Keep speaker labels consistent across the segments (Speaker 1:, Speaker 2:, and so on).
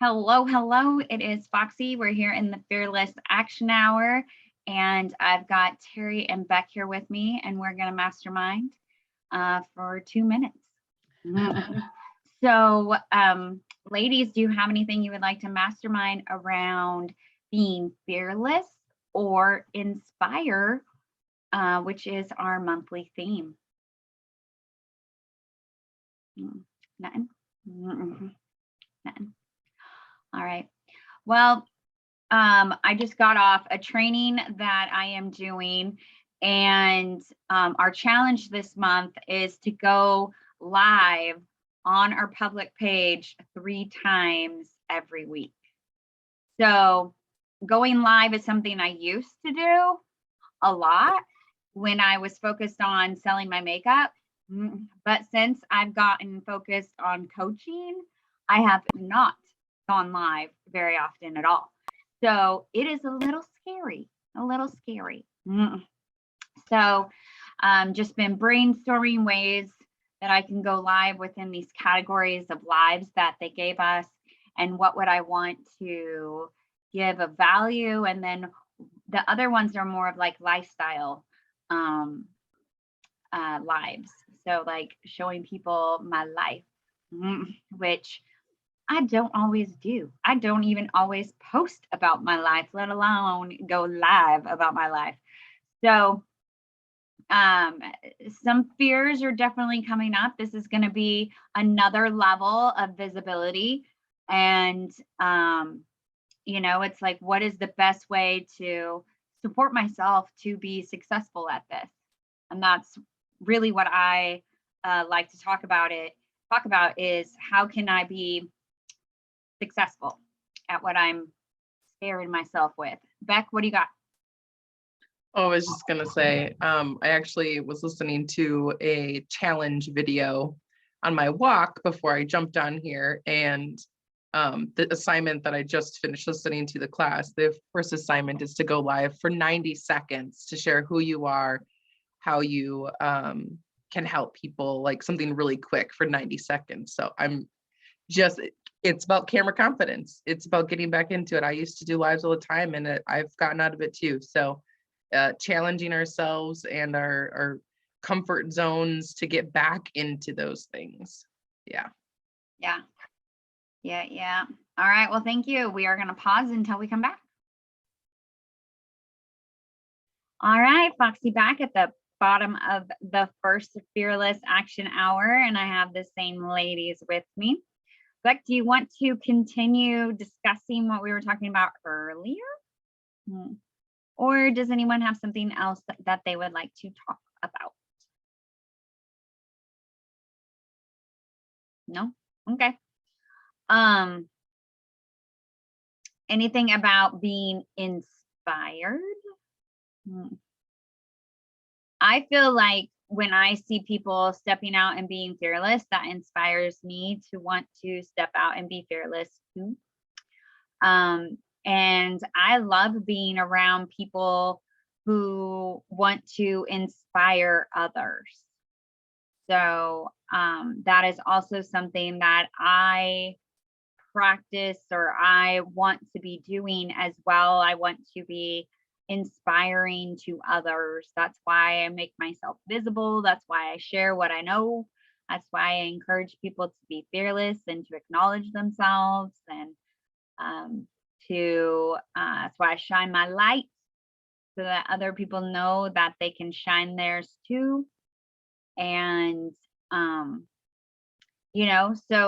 Speaker 1: Hello, hello. It is Foxy. We're here in the Fearless Action Hour, and I've got Terry and Beck here with me, and we're going to mastermind for 2 minutes. So, ladies, do you have anything you would like to mastermind around being fearless or inspire, which is our monthly theme? Nothing? Nothing. All right. Well, I just got off a training that I am doing, and our challenge this month is to go live on our public page 3 times every week. So, going live is something I used to do a lot when I was focused on selling my makeup. But since I've gotten focused on coaching, I have not gone live very often at all. So it is a little scary, a little scary. So just been brainstorming ways that I can go live within these categories of lives that they gave us, and what would I want to give a value. And then the other ones are more of like lifestyle lives. So like showing people my life, which I don't always do. I don't even always post about my life, let alone go live about my life. So some fears are definitely coming up. This is going to be another level of visibility. And it's like, what is the best way to support myself to be successful at this? And that's really what I like to talk about is how can I be successful at what I'm scaring myself with. Beck, what do you got?
Speaker 2: Oh, I was just gonna say, I actually was listening to a challenge video on my walk before I jumped on here, and the assignment that I just finished listening to the class, the first assignment is to go live for 90 seconds to share who you are, how you can help people, like something really quick for 90 seconds. So it's about camera confidence. It's about getting back into it. I used to do lives all the time, and I've gotten out of it too. So challenging ourselves and our comfort zones to get back into those things. Yeah.
Speaker 1: All right, well, thank you. We are going to pause until we come back. All right, Foxy, back at the bottom of the first Fearless Action Hour, and I have the same ladies with me. Beck, do you want to continue discussing what we were talking about earlier? Or does anyone have something else that they would like to talk about? No? Okay. Anything about being inspired? I feel like when I see people stepping out and being fearless, that inspires me to want to step out and be fearless too. And I love being around people who want to inspire others. So that is also something that I practice, or I want to be doing as well. I want to be inspiring to others. That's why I make myself visible. That's why I share what I know. That's why I encourage people to be fearless and to acknowledge themselves, and that's why I shine my light so that other people know that they can shine theirs too. And so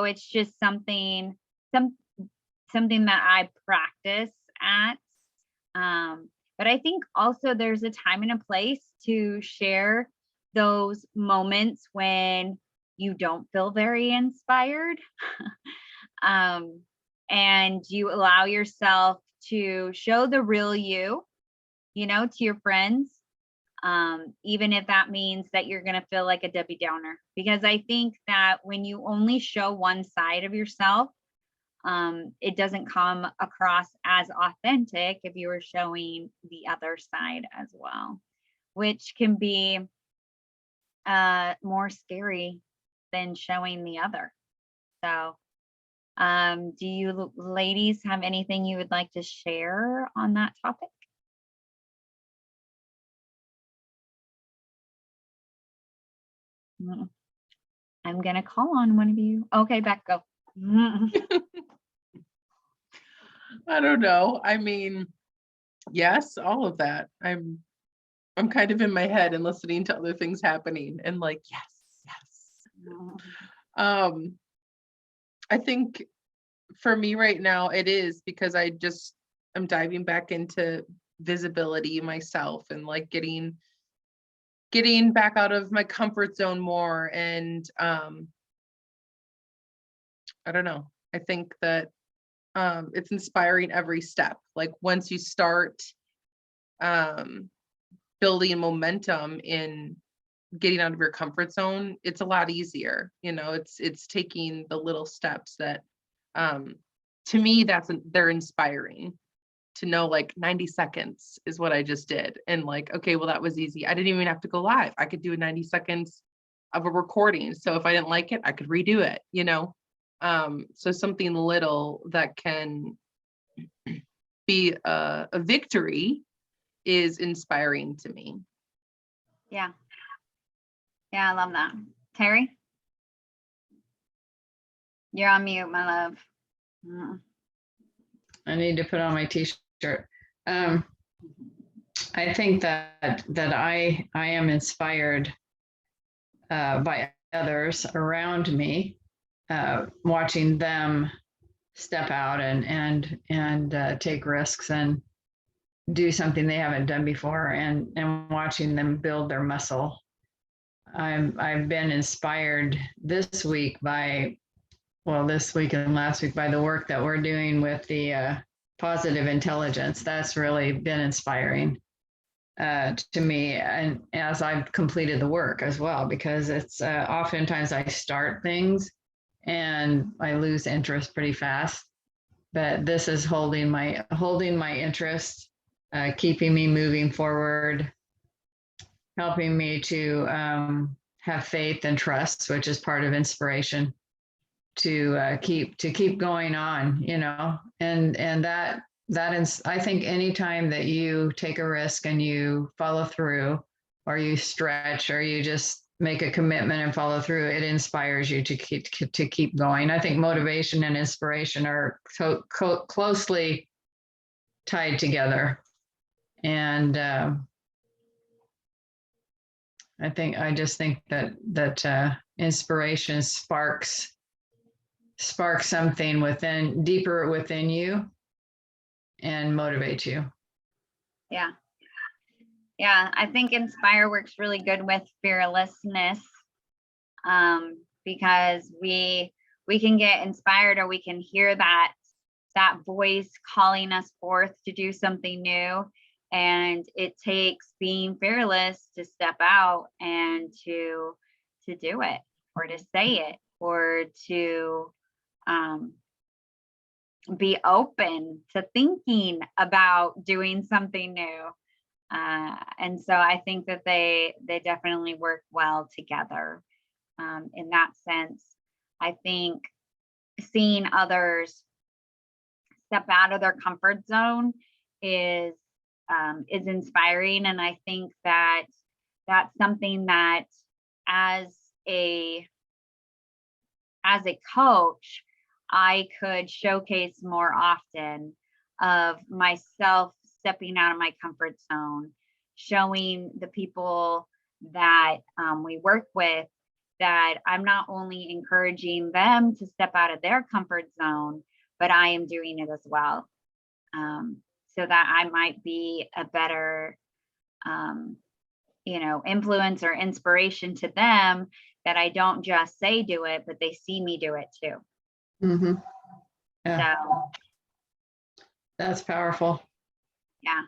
Speaker 1: it's just something that I practice at. But I think also there's a time and a place to share those moments when you don't feel very inspired. And you allow yourself to show the real you, to your friends, even if that means that you're going to feel like a Debbie Downer. Because I think that when you only show one side of yourself, it doesn't come across as authentic if you were showing the other side as well, which can be more scary than showing the other. So Do you ladies have anything you would like to share on that topic? Mm, I'm gonna call on one of you. Okay, Beck, go.
Speaker 2: I don't know. I mean, yes, all of that. I'm kind of in my head and listening to other things happening and like, yes, yes. Um, I think for me right now, it is because I'm diving back into visibility myself and like getting back out of my comfort zone more. And I don't know. I think that it's inspiring every step. Like once you start um building momentum in getting out of your comfort zone, it's a lot easier. It's taking the little steps that um to me they're inspiring to know like 90 seconds is what I just did. And like, okay, well, that was easy. I didn't even have to go live. I could do a 90 seconds of a recording. So if I didn't like it, I could redo it. So something little that can be a victory is inspiring to me.
Speaker 1: Yeah. Yeah, I love that. Terry? You're on mute, my love.
Speaker 3: I need to put on my t-shirt. I think that I am inspired by others around me, watching them step out and take risks and do something they haven't done before, and watching them build their muscle. I've been inspired this week this week and last week by the work that we're doing with the positive intelligence. That's really been inspiring to me, and as I've completed the work as well, because it's oftentimes I start things and I lose interest pretty fast. But this is holding my interest, keeping me moving forward, helping me to have faith and trust, which is part of inspiration, to keep going on, and that is, I think anytime that you take a risk and you follow through, or you stretch, or you just make a commitment and follow through, it inspires you to keep going. I think motivation and inspiration are closely tied together. And I just think that inspiration sparks something deeper within you and motivates you.
Speaker 1: Yeah. Yeah, I think Inspire works really good with fearlessness, because we can get inspired, or we can hear that voice calling us forth to do something new. And it takes being fearless to step out and to do it, or to say it, or to be open to thinking about doing something new. And so I think that they definitely work well together. In that sense, I think seeing others step out of their comfort zone is inspiring, and I think that that's something that as a coach, I could showcase more often, of myself stepping out of my comfort zone, showing the people that we work with that I'm not only encouraging them to step out of their comfort zone, but I am doing it as well. So that I might be a better, influence or inspiration to them, that I don't just say do it, but they see me do it too.
Speaker 3: Mm-hmm. Yeah.
Speaker 1: So
Speaker 3: That's powerful.
Speaker 1: yeah.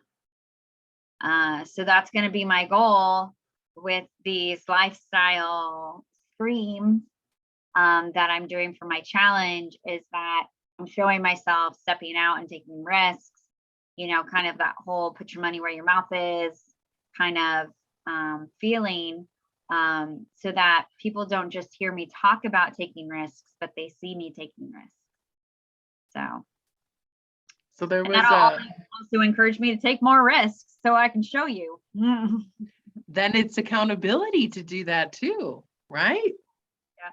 Speaker 1: So that's going to be my goal with these lifestyle streams that I'm doing for my challenge, is that I'm showing myself stepping out and taking risks, kind of that whole put your money where your mouth is kind of feeling, so that people don't just hear me talk about taking risks, but they see me taking risks.
Speaker 2: So there
Speaker 1: And
Speaker 2: was
Speaker 1: that'll also encourage me to take more risks so I can show you.
Speaker 2: then it's accountability to do that too, right?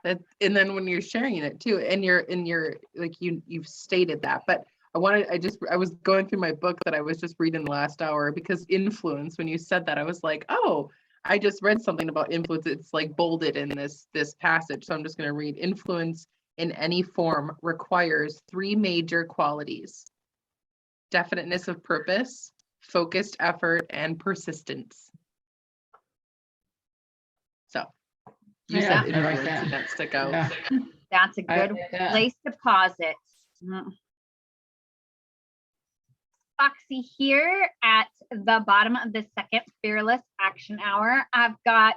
Speaker 1: Yeah.
Speaker 2: And then when you're sharing it too, and you're like you've stated that, but I was going through my book that I was just reading the last hour, because influence, when you said that, I was like, oh, I just read something about influence. It's like bolded in this passage. So I'm just going to read. Influence in any form requires 3 major qualities: definiteness of purpose, focused effort, and persistence. So you
Speaker 3: Yeah,
Speaker 2: said
Speaker 3: I like
Speaker 2: influence,
Speaker 3: that.
Speaker 2: and that stuck out.
Speaker 3: Yeah,
Speaker 1: That's a
Speaker 3: I
Speaker 1: good
Speaker 3: like that.
Speaker 1: place to pause it. Foxy here at the bottom of the second Fearless Action Hour. I've got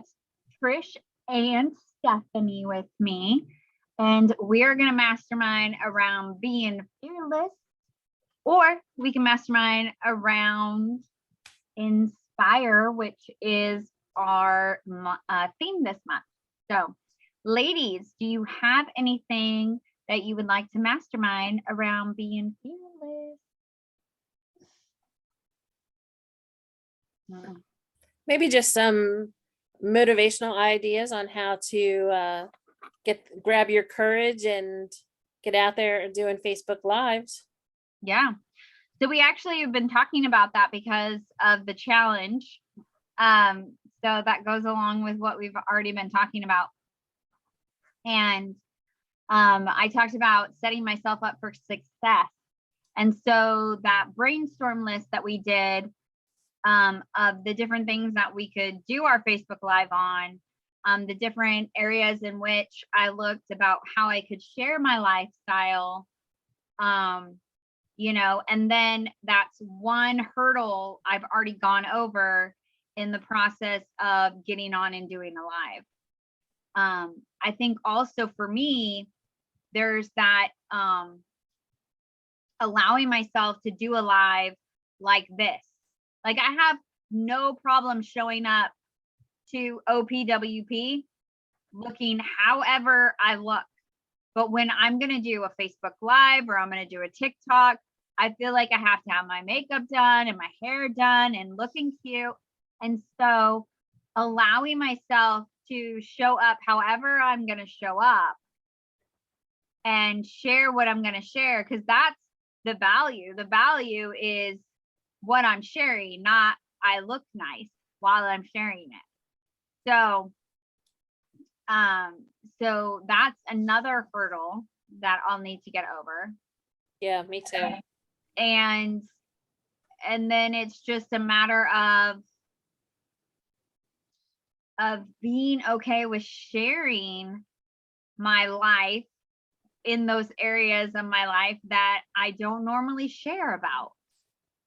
Speaker 1: Trish and Stephanie with me, and we're going to mastermind around being fearless, or we can mastermind around inspire, which is our theme this month. So, ladies, do you have anything that you would like to mastermind around being fearless?
Speaker 4: Maybe just some motivational ideas on how to grab your courage and get out there and doing Facebook Lives.
Speaker 1: Yeah. So we actually have been talking about that because of the challenge. So that goes along with what we've already been talking about. And I talked about setting myself up for success. And so that brainstorm list that we did of the different things that we could do our Facebook Live on, the different areas in which I looked about how I could share my lifestyle, you know, and then that's one hurdle I've already gone over in the process of getting on and doing a live. I think also for me, there's that allowing myself to do a live like this. Like I have no problem showing up to OPWP looking however I look. But when I'm going to do a Facebook Live or I'm going to do a TikTok, I feel like I have to have my makeup done and my hair done and looking cute. And so allowing myself to show up however I'm going to show up and share what I'm going to share, because that's the value. The value is what I'm sharing, not I look nice while I'm sharing it. So that's another hurdle that I'll need to get over.
Speaker 4: Yeah, me too.
Speaker 1: And then it's just a matter of being okay with sharing my life in those areas of my life that I don't normally share about.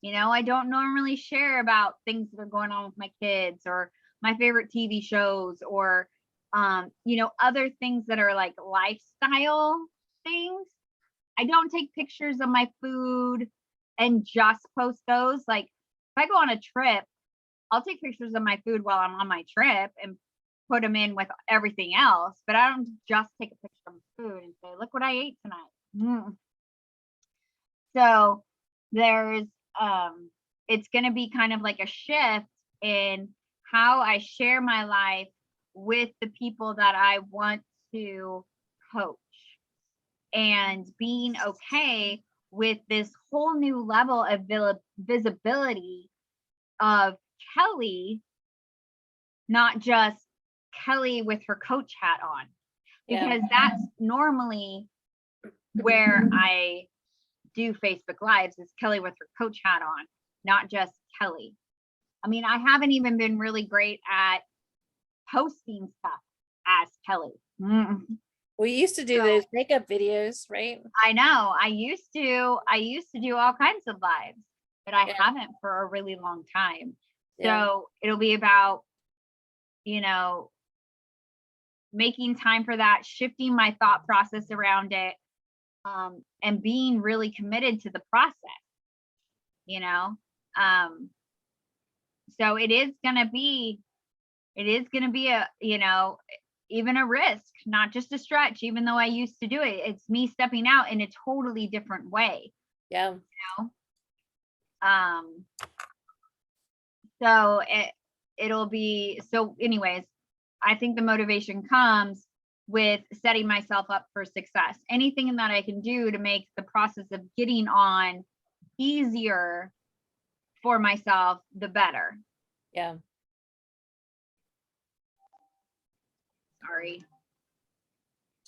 Speaker 1: You know, I don't normally share about things that are going on with my kids or my favorite TV shows or, you know, other things that are like lifestyle things. I don't take pictures of my food and just post those. Like if I go on a trip, I'll take pictures of my food while I'm on my trip and put them in with everything else, but I don't just take a picture of food and say, look what I ate tonight. So there's, it's going to be kind of like a shift in how I share my life with the people that I want to coach, and being okay with this whole new level of visibility of Kelly, not just Kelly with her coach hat on, because that's normally where I do Facebook Lives, is Kelly with her coach hat on, not just Kelly. I mean, I haven't even been really great at posting stuff as Kelly.
Speaker 4: We used to do those makeup videos, right?
Speaker 1: I know. I used to do all kinds of lives, but I haven't for a really long time. So it'll be about, you know, making time for that, shifting my thought process around it, and being really committed to the process, you know. So it is gonna be a, you know, even a risk, not just a stretch, even though I used to do it. It's me stepping out in a totally different way.
Speaker 4: Yeah.
Speaker 1: So it'll be, so anyways, I think the motivation comes with setting myself up for success. Anything that I can do to make the process of getting on easier for myself, the better.
Speaker 4: Yeah.
Speaker 1: Sorry.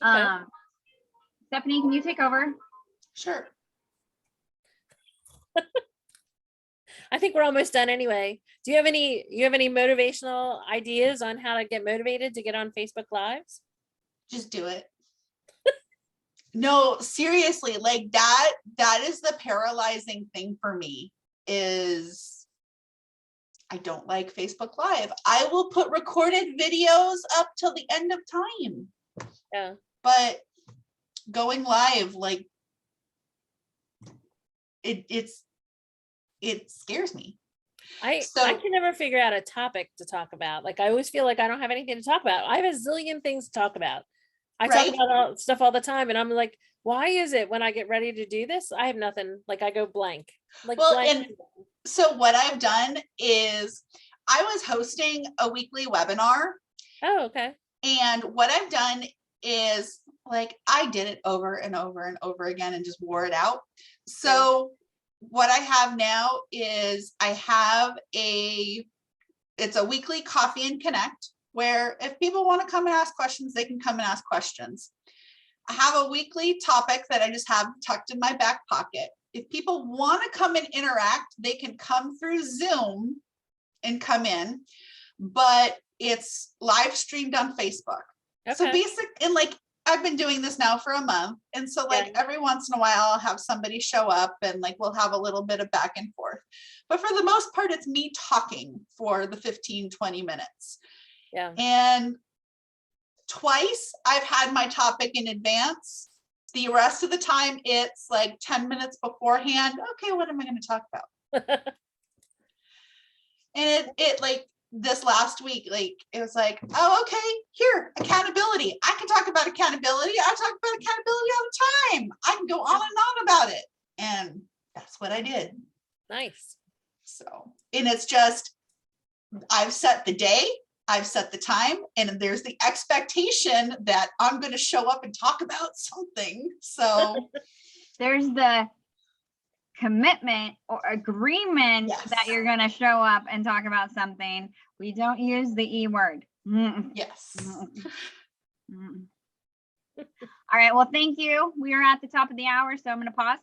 Speaker 4: Okay.
Speaker 1: Stephanie, can you take over?
Speaker 5: Sure.
Speaker 4: I think we're almost done anyway. Do you have any motivational ideas on how to get motivated to get on Facebook Lives?
Speaker 5: Just do it. No, seriously, like that is the paralyzing thing for me is I don't like Facebook Live. I will put recorded videos up till the end of time.
Speaker 4: Yeah.
Speaker 5: But going live, like it scares me.
Speaker 4: I
Speaker 5: So-
Speaker 4: can never figure out a topic to talk about. Like I always feel like I don't have anything to talk about. I have a zillion things to talk about. I
Speaker 5: Right.
Speaker 4: talk about stuff all the time, and I'm like, why is it when I get ready to do this, I have nothing? Like I go blank. Like
Speaker 5: Well,
Speaker 4: blank.
Speaker 5: and so what I've done is I was hosting a weekly webinar,
Speaker 4: Oh, okay.
Speaker 5: and what I've done is like I did it over and over and over again and just wore it out. So what I have now is I have it's a weekly coffee and connect where if people want to come and ask questions, they can come and ask questions. I have a weekly topic that I just have tucked in my back pocket. If people want to come and interact, they can come through Zoom and come in, but it's live streamed on Facebook. So
Speaker 4: Okay.
Speaker 5: and like I've been doing this now for a month. And so like
Speaker 4: Yeah.
Speaker 5: every once in a while I'll have somebody show up and like we'll have a little bit of back and forth. But for the most part, it's me talking for the 15, 20 minutes.
Speaker 4: Yeah.
Speaker 5: And twice I've had my topic in advance. The rest of the time it's like 10 minutes beforehand. Okay, what am I going to talk about? And it like this last week, like it was like, oh, okay, here, accountability. I can talk about accountability. I talk about accountability all the time. I can go on and on about it. And that's what I did.
Speaker 4: Nice.
Speaker 5: So, and it's just, I've set the day, I've set the time, and there's the expectation that I'm going to show up and talk about something. So,
Speaker 1: There's the commitment or agreement
Speaker 5: Yes.
Speaker 1: that you're going to show up and talk about something. We don't use the E word. Mm-mm,
Speaker 5: yes.
Speaker 1: mm-mm, mm-mm. All right. Well, thank you. We are at the top of the hour, so I'm going to pause.